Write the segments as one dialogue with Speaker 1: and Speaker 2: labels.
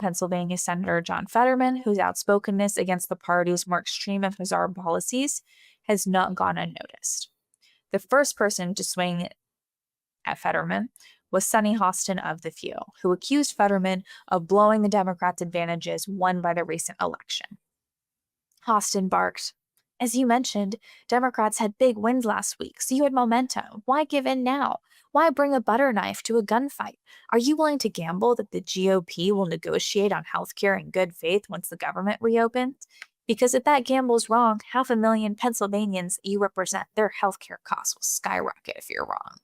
Speaker 1: Pennsylvania Senator John Fetterman, whose outspokenness against the party's more extreme and bizarre policies has not gone unnoticed. The first person to swing at Fetterman was Sonny Hostin of The Few, who accused Fetterman of blowing the Democrats' advantages won by the recent election. Hostin barked, "As you mentioned, Democrats had big wins last week, so you had momentum. Why give in now? Why bring a butter knife to a gunfight? Are you willing to gamble that the GOP will negotiate on healthcare in good faith once the government reopens? Because if that gamble's wrong, 500,000 Pennsylvanians you represent, their healthcare costs will skyrocket if you're wrong."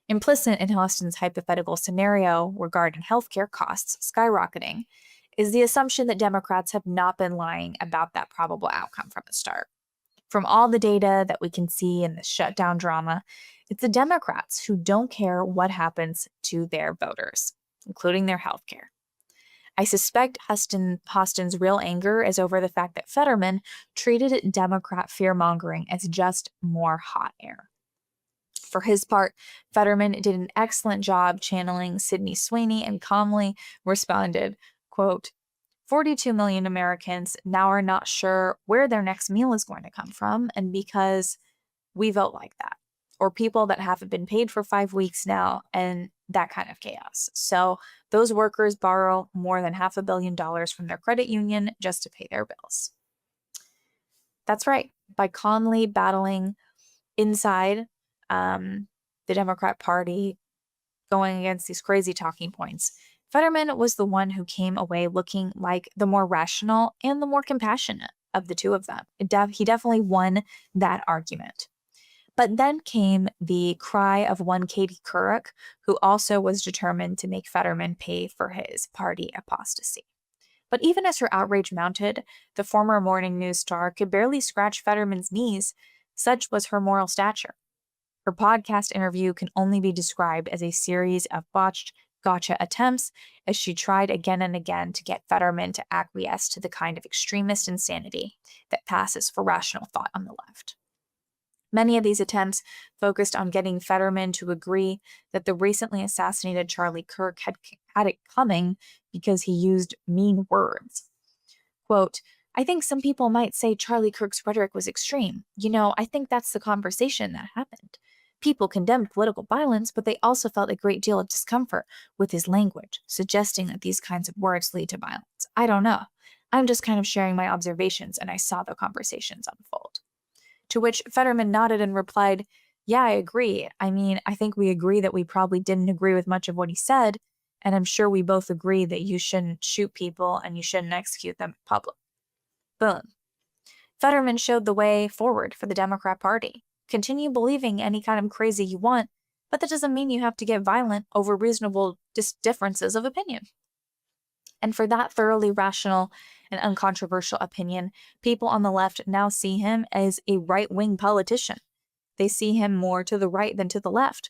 Speaker 1: Implicit in Hostin's hypothetical scenario regarding healthcare costs skyrocketing is the assumption that Democrats have not been lying about that probable outcome from the start. From all the data that we can see in the shutdown drama, it's the Democrats who don't care what happens to their voters, including their healthcare. I suspect Hostin's real anger is over the fact that Fetterman treated Democrat fearmongering as just more hot air. For his part, Fetterman did an excellent job channeling Sydney Sweeney and calmly responded, quote, 42 million Americans now are not sure where their next meal is going to come from, and because we vote like that. Or people that haven't been paid for 5 weeks now, and that kind of chaos. So those workers borrow more than $500 million from their credit union just to pay their bills. That's right. By calmly battling inside the Democrat Party, going against these crazy talking points, Fetterman was the one who came away looking like the more rational and the more compassionate of the two of them. He definitely won that argument. But then came the cry of one Katie Couric, who also was determined to make Fetterman pay for his party apostasy. But even as her outrage mounted, the former morning news star could barely scratch Fetterman's knees, such was her moral stature. Her podcast interview can only be described as a series of botched gotcha attempts as she tried again and again to get Fetterman to acquiesce to the kind of extremist insanity that passes for rational thought on the left. Many of these attempts focused on getting Fetterman to agree that the recently assassinated Charlie Kirk had it coming because he used mean words. Quote, I think some people might say Charlie Kirk's rhetoric was extreme. I think that's the conversation that happened. People condemned political violence, but they also felt a great deal of discomfort with his language, suggesting that these kinds of words lead to violence. I don't know. I'm just kind of sharing my observations, and I saw the conversations unfold. To which Fetterman nodded and replied, yeah, I agree. I think we agree that we probably didn't agree with much of what he said, and I'm sure we both agree that you shouldn't shoot people and you shouldn't execute them in public. Boom. Fetterman showed the way forward for the Democrat Party. Continue believing any kind of crazy you want, but that doesn't mean you have to get violent over reasonable differences of opinion. And for that thoroughly rational and uncontroversial opinion, people on the left now see him as a right-wing politician. They see him more to the right than to the left.